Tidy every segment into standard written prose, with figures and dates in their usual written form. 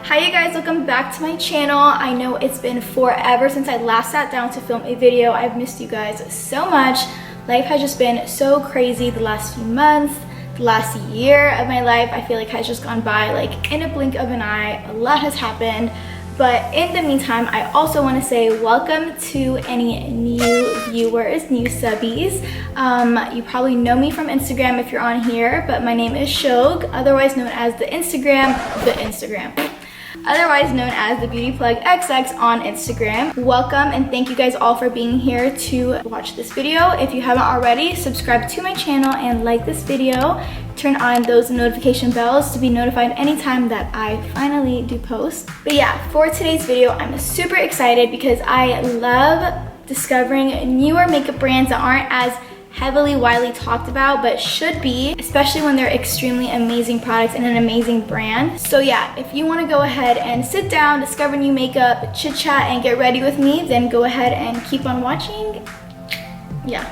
Hi you guys, welcome back to my channel. I know it's been forever since I last sat down to film a video. I've missed you guys so much. Life has just been so crazy the last few months. The last year of my life I feel like has just gone by like in a blink of an eye. A lot has happened. But in the meantime, I also want to say welcome to any new viewers, new subbies. You probably know me from Instagram if you're on here, but my name is Shog, otherwise known as otherwise known as the Beauty Plug XX on Instagram. Welcome and thank you guys all for being here to watch this video. If you haven't already, subscribe to my channel and like this video. Turn on those notification bells to be notified anytime that I finally do post. But yeah, for today's video, I'm super excited because I love discovering newer makeup brands that aren't as widely talked about but should be, especially when they're extremely amazing products and an amazing brand. So yeah, if you want to go ahead and sit down, discover new makeup, chit chat, and get ready with me, then go ahead and keep on watching. Yeah,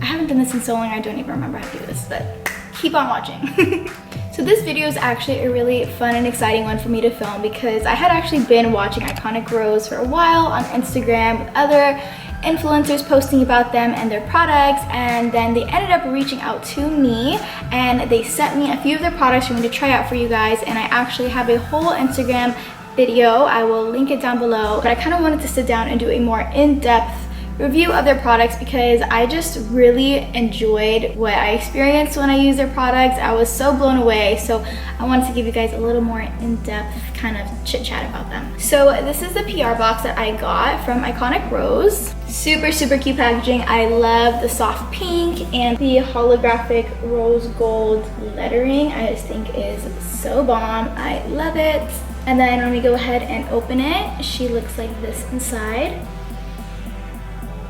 I haven't done this in so long I don't even remember how to do this, but keep on watching. So this video is actually a really fun and exciting one for me to film because I had actually been watching Iconic Rose for a while on Instagram with other influencers posting about them and their products, and then they ended up reaching out to me and they sent me a few of their products for me to try out for you guys, and I actually have a whole Instagram video. I will link it down below, but I kind of wanted to sit down and do a more in-depth review of their products because I just really enjoyed what I experienced when I used their products. I was so blown away, so I wanted to give you guys a little more in-depth kind of chit chat about them. So this is the PR box that I got from Iconic Rose. Super cute packaging. I love the soft pink and the holographic rose gold lettering. I just think is so bomb. I love it. And then when we go ahead and open it, she looks like this inside.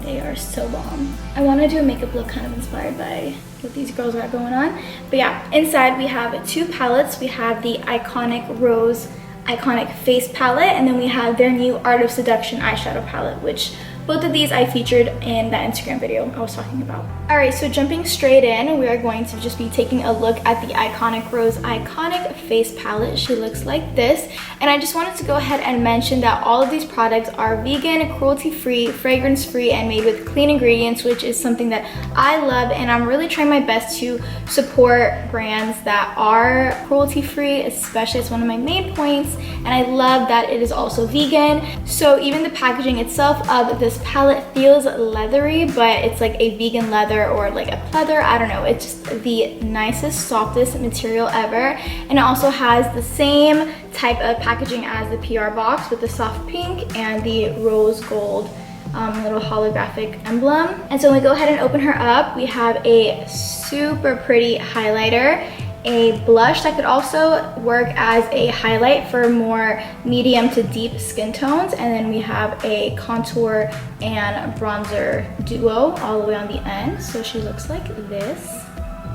They are so bomb. I want to do a makeup look kind of inspired by what these girls got going on. But yeah, inside we have two palettes. We have the Iconic Rose Iconic Face Palette, and then we have their new Art of Seduction eyeshadow palette, which both of these I featured in that Instagram video I was talking about. Alright, so jumping straight in, we are going to just be taking a look at the Iconic Rose Iconic Face Palette. She looks like this. And I just wanted to go ahead and mention that all of these products are vegan, cruelty-free, fragrance-free, and made with clean ingredients, which is something that I love, and I'm really trying my best to support brands that are cruelty-free, especially. It's one of my main points, and I love that it is also vegan. So even the packaging itself of this palette feels leathery, but it's like a vegan leather or like a pleather. I don't know, it's just the nicest, softest material ever. And it also has the same type of packaging as the PR box with the soft pink and the rose gold little holographic emblem. And so when we go ahead and open her up, we have a super pretty highlighter, a blush that could also work as a highlight for more medium to deep skin tones, and then we have a contour and bronzer duo all the way on the end. So she looks like this.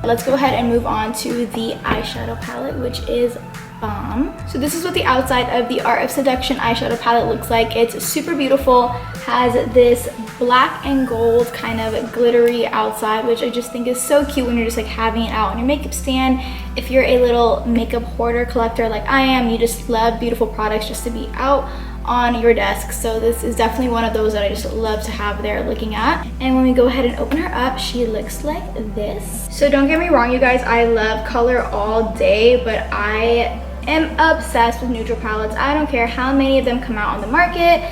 Let's go ahead and move on to the eyeshadow palette, which is bomb. So this is what the outside of the Art of Seduction eyeshadow palette looks like. It's super beautiful, has this black and gold kind of glittery outside, which I just think is so cute when you're just like having it out on your makeup stand. If you're a little makeup hoarder collector like I am, you just love beautiful products just to be out on your desk. So this is definitely one of those that I just love to have there looking at. And when we go ahead and open her up, she looks like this. So don't get me wrong, you guys, I love color all day, but I am obsessed with neutral palettes. I don't care how many of them come out on the market.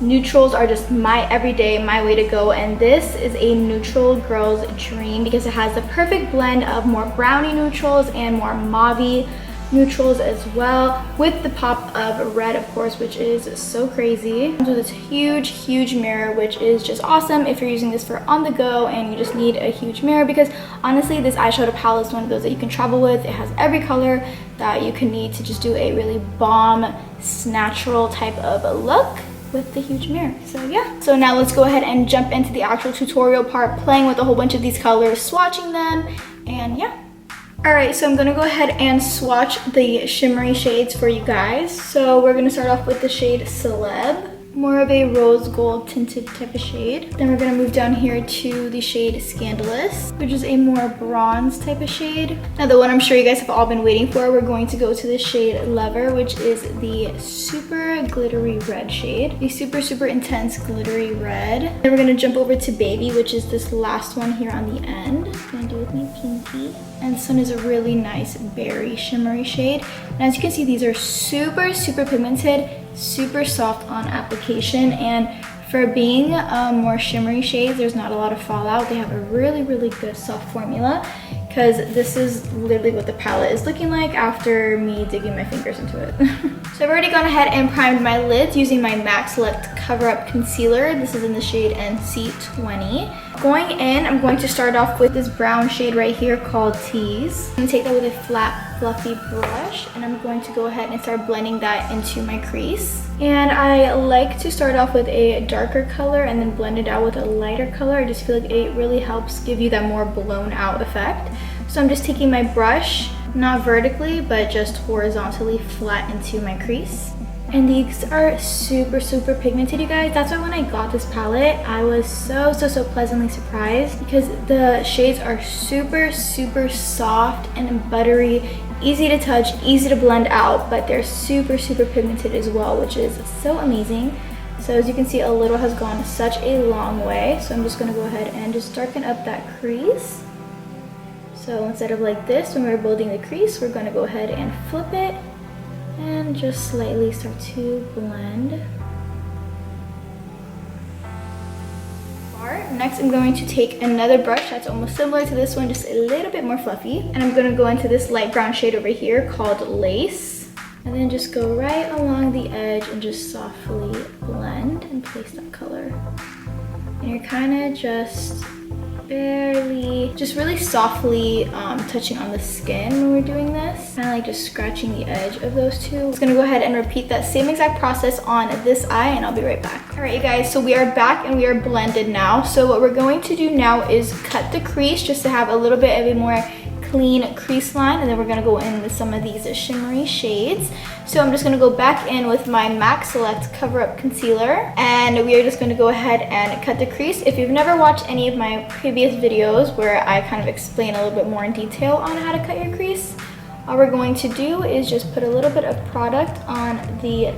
Neutrals are just my everyday, my way to go, and this is a neutral girl's dream because it has the perfect blend of more brownie neutrals and more mauve-y neutrals as well, with the pop of red, of course, which is so crazy. So this huge mirror, which is just awesome if you're using this for on the go and you just need a huge mirror, because honestly this eyeshadow palette is one of those that you can travel with. It has every color that you can need to just do a really bomb natural type of a look with the huge mirror. So yeah, so now let's go ahead and jump into the actual tutorial part, playing with a whole bunch of these colors, swatching them, and yeah. Alright, so I'm gonna go ahead and swatch the shimmery shades for you guys. So we're gonna start off with the shade Celeb. more of a rose gold tinted type of shade. Then we're gonna move down here to the shade Scandalous, which is a more bronze type of shade. Now the one I'm sure you guys have all been waiting for, we're going to go to the shade Lover, which is the super glittery red shade. The super intense glittery red. Then we're gonna jump over to Baby, which is this last one here on the end. I'm gonna do with my pinky. And this one is a really nice berry shimmery shade. And as you can see, these are super pigmented, super soft on application, and for being more shimmery shades, there's not a lot of fallout. They have a really good soft formula, because this is literally what the palette is looking like after me digging my fingers into it. So I've already gone ahead and primed my lids using my MAC Select Cover Up Concealer. This is in the shade NC20. Going in, I'm going to start off with this brown shade right here called Tease. I'm gonna take that with a flat, fluffy brush, and I'm going to go ahead and start blending that into my crease. And I like to start off with a darker color and then blend it out with a lighter color. I just feel like it really helps give you that more blown out effect. So I'm just taking my brush, not vertically, but just horizontally flat into my crease. And these are super pigmented, you guys. That's why when I got this palette, I was so pleasantly surprised, because the shades are super soft and buttery, easy to touch, easy to blend out, but they're super pigmented as well, which is so amazing. So as you can see, a little has gone such a long way. So I'm just gonna go ahead and just darken up that crease. So instead of like this, when we're building the crease, we're gonna go ahead and flip it and just slightly start to blend. Next, I'm going to take another brush that's almost similar to this one, just a little bit more fluffy. And I'm gonna go into this light brown shade over here called Lace. And then just go right along the edge and just softly blend and place that color. And you're kind of just really softly touching on the skin when we're doing this, kind of like just scratching the edge of those two. I'm just gonna go ahead and repeat that same exact process on this eye, and I'll be right back. All right, you guys, so we are back and we are blended now. So what we're going to do now is cut the crease just to have a little bit of a more clean crease line, and then we're gonna go in with some of these shimmery shades. So I'm just gonna go back in with my MAC Select Cover Up Concealer, and we are just gonna go ahead and cut the crease. If you've never watched any of my previous videos where I kind of explain a little bit more in detail on how to cut your crease, all we're going to do is just put a little bit of product on the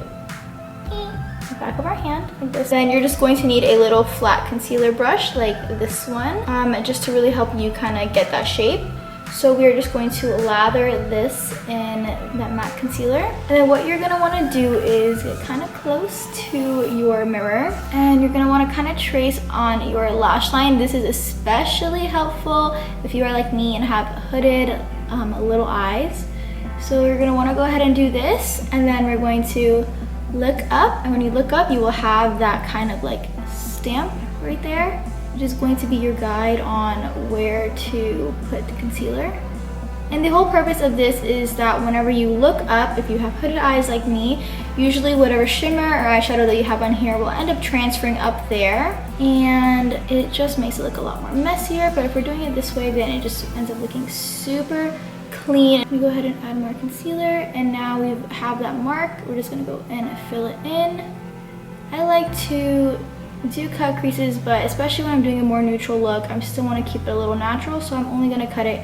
back of our hand like this. Then you're just going to need a little flat concealer brush like this one, just to really help you kind of get that shape. So we're just going to lather this in that matte concealer. And then what you're gonna wanna do is get kind of close to your mirror, and you're gonna wanna kind of trace on your lash line. This is especially helpful if you are like me and have hooded little eyes. So you're gonna wanna go ahead and do this, and then we're going to look up. And when you look up, you will have that kind of like stamp right there, which is going to be your guide on where to put the concealer. And the whole purpose of this is that whenever you look up, if you have hooded eyes like me, usually whatever shimmer or eyeshadow that you have on here will end up transferring up there, and it just makes it look a lot more messier. But if we're doing it this way, then it just ends up looking super clean. We go ahead and add more concealer, and now we have that mark. We're just gonna go in and fill it in. I like to do cut creases, but especially when I'm doing a more neutral look, I still want to keep it a little natural, so I'm only going to cut it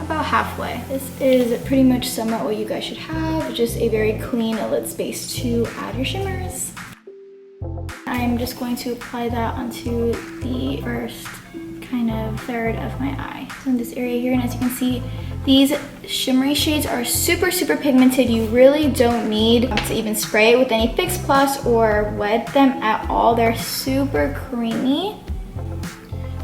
about halfway. This is pretty much somewhat what you guys should have, just a very clean lid space to add your shimmers. I'm just going to apply that onto the first kind of third of my eye. So in this area here, and as you can see, these shimmery shades are super pigmented. You really don't need to even spray it with any Fix Plus or wet them at all. They're super creamy.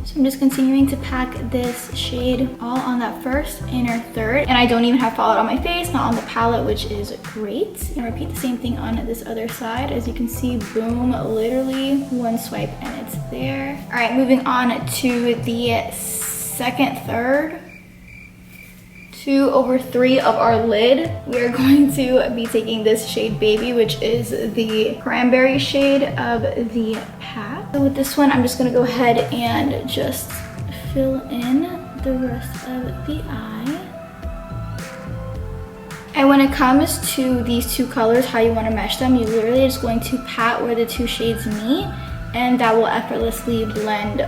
So I'm just continuing to pack this shade all on that first inner third. And I don't even have fallout on my face, not on the palette, which is great. And repeat the same thing on this other side. As you can see, boom, literally one swipe and it's there. All right, moving on to the second third. 2/3 of our lid, we are going to be taking this shade Baby, which is the cranberry shade of the pack. So with this one, I'm just gonna go ahead and just fill in the rest of the eye. And when it comes to these two colors, how you want to mesh them, you're literally just going to pat where the two shades meet, and that will effortlessly blend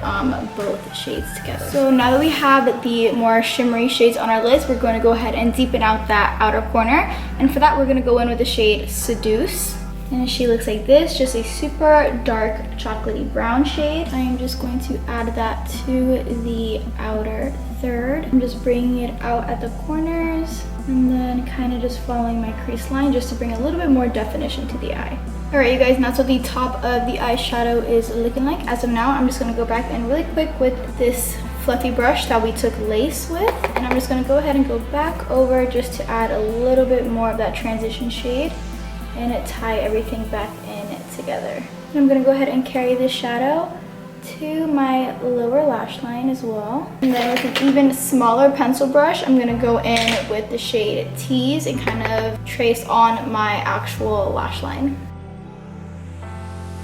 both shades together. So now that we have the more shimmery shades on our lids, we're going to go ahead and deepen out that outer corner. And for that, we're going to go in with the shade Seduce. And she looks like this, just a super dark chocolatey brown shade. I am just going to add that to the outer third. I'm just bringing it out at the corners and then kind of just following my crease line just to bring a little bit more definition to the eye. All right, you guys, and that's what the top of the eyeshadow is looking like. As of now, I'm just gonna go back in really quick with this fluffy brush that we took lace with. And I'm just gonna go ahead and go back over just to add a little bit more of that transition shade and tie everything back in together. And I'm gonna go ahead and carry this shadow to my lower lash line as well. And then with an even smaller pencil brush, I'm gonna go in with the shade Tease and kind of trace on my actual lash line.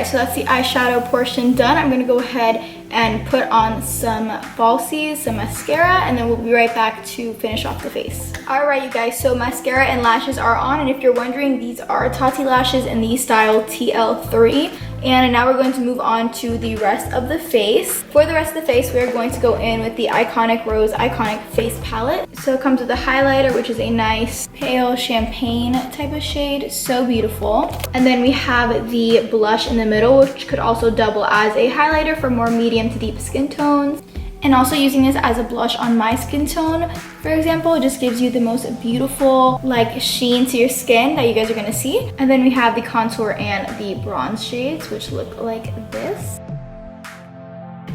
So that's the eyeshadow portion done. I'm gonna go ahead and put on some falsies, some mascara, and then we'll be right back to finish off the face. All right, you guys, so mascara and lashes are on, and if you're wondering, these are Tati lashes in the style TL3. And now we're going to move on to the rest of the face. For the rest of the face, we're going to go in with the Iconic Rose Iconic Face Palette. So it comes with a highlighter, which is a nice pale champagne type of shade, so beautiful. And then we have the blush in the middle, which could also double as a highlighter for more medium to deep skin tones. And also using this as a blush on my skin tone, for example, it just gives you the most beautiful like sheen to your skin that you guys are gonna see. And then we have the contour and the bronze shades, which look like this.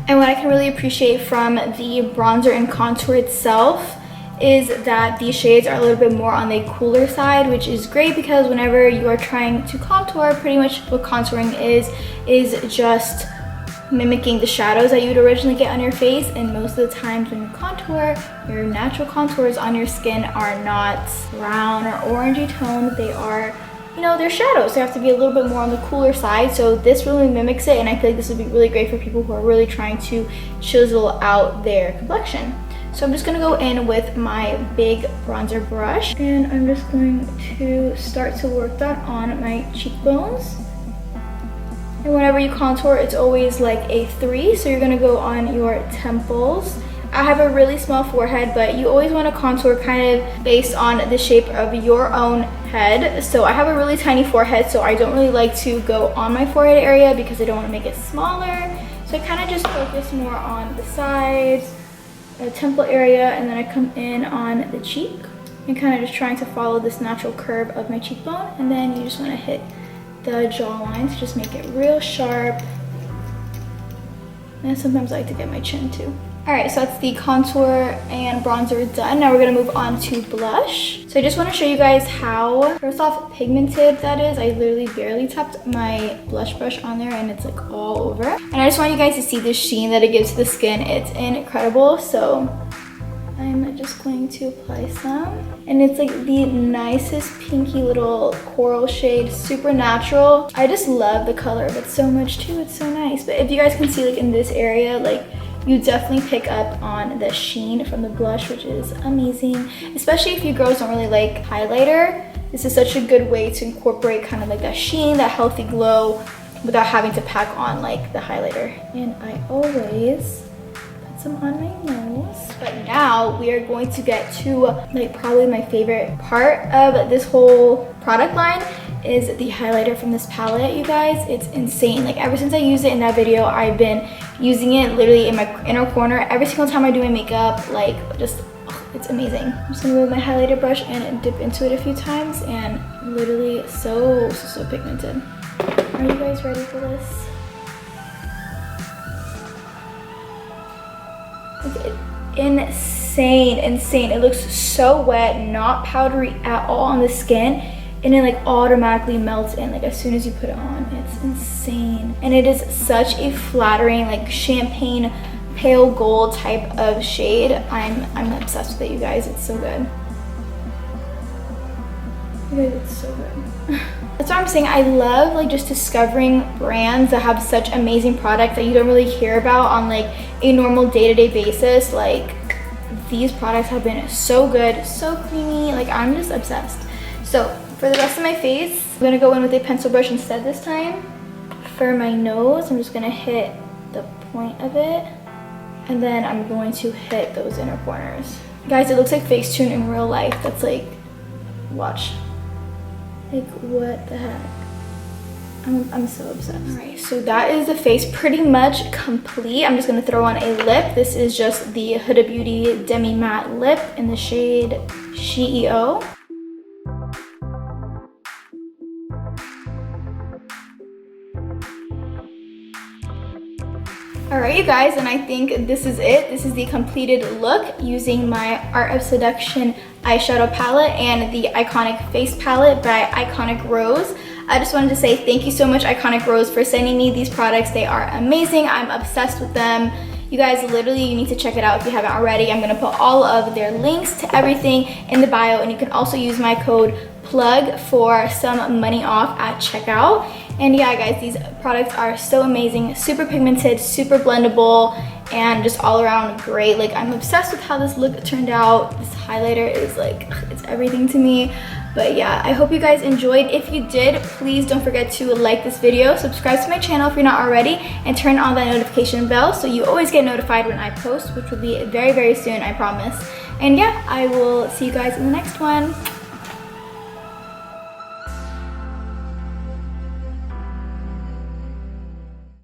And what I can really appreciate from the bronzer and contour itself is that these shades are a little bit more on the cooler side, which is great because whenever you are trying to contour, pretty much what contouring is just mimicking the shadows that you would originally get on your face. And most of the times when you contour, your natural contours on your skin are not brown or orangey toned. They are, you know, they're shadows. They have to be a little bit more on the cooler side. So this really mimics it, and I feel like this would be really great for people who are really trying to chisel out their complexion. So I'm just gonna go in with my big bronzer brush, and I'm just going to start to work that on my cheekbones. And whenever you contour, it's always like a 3, so you're gonna go on your temples. I have a really small forehead, but you always wanna contour kind of based on the shape of your own head. So I have a really tiny forehead, so I don't really like to go on my forehead area because I don't wanna make it smaller. So I kind of just focus more on the sides, the temple area, and then I come in on the cheek and kind of just trying to follow this natural curve of my cheekbone. And then you just wanna hit the jawline to just make it real sharp. And sometimes I like to get my chin too. All right, so that's the contour and bronzer done. Now we're gonna move on to blush. So I just wanna show you guys how, first off, pigmented that is. I literally barely tapped my blush brush on there and it's like all over. And I just want you guys to see the sheen that it gives to the skin. It's incredible. So I'm just going to apply some. And it's like the nicest pinky little coral shade, super natural. I just love the color of it so much too. It's so nice. But if you guys can see like in this area, like you definitely pick up on the sheen from the blush, which is amazing. Especially if you girls don't really like highlighter. This is such a good way to incorporate kind of like that sheen, that healthy glow without having to pack on like the highlighter. And I always put some on my nose. But now we are going to get to like probably my favorite part of this whole product line is the highlighter from this palette, you guys. It's insane. Like ever since I used it in that video, I've been using it literally in my inner corner every single time I do my makeup. Like just, it's amazing. I'm just gonna move my highlighter brush and dip into it a few times, and literally so pigmented. Are you guys ready for this? Insane. It looks so wet, not powdery at all on the skin, and it like automatically melts in like as soon as you put it on. It's insane. And it is such a flattering like champagne pale gold type of shade. I'm obsessed with it, you guys. It's so good. You guys, it's so good. That's what I'm saying. I love like just discovering brands that have such amazing products that you don't really hear about on like a normal day-to-day basis. Like these products have been so good, so creamy. Like I'm just obsessed. So for the rest of my face, I'm gonna go in with a pencil brush instead this time. For my nose, I'm just gonna hit the point of it, and then I'm going to hit those inner corners. Guys, it looks like Facetune in real life. That's like, watch. Like, what the heck? I'm so obsessed. All right, so that is the face pretty much complete. I'm just gonna throw on a lip. This is just the Huda Beauty Demi Matte Lip in the shade CEO. Alright you guys, and I think this is it. This is the completed look using my Art of Seduction eyeshadow palette and the Iconic Face palette by Iconic Rose. I just wanted to say thank you so much, Iconic Rose, for sending me these products. They are amazing. I'm obsessed with them. You guys, literally, you need to check it out if you haven't already. I'm gonna put all of their links to everything in the bio, and you can also use my code PLUG for some money off at checkout. And yeah, guys, these products are so amazing, super pigmented, super blendable, and just all around great. Like, I'm obsessed with how this look turned out. This highlighter is like, it's everything to me. But yeah, I hope you guys enjoyed. If you did, please don't forget to like this video, subscribe to my channel if you're not already, and turn on that notification bell so you always get notified when I post, which will be very, very soon, I promise. And yeah, I will see you guys in the next one.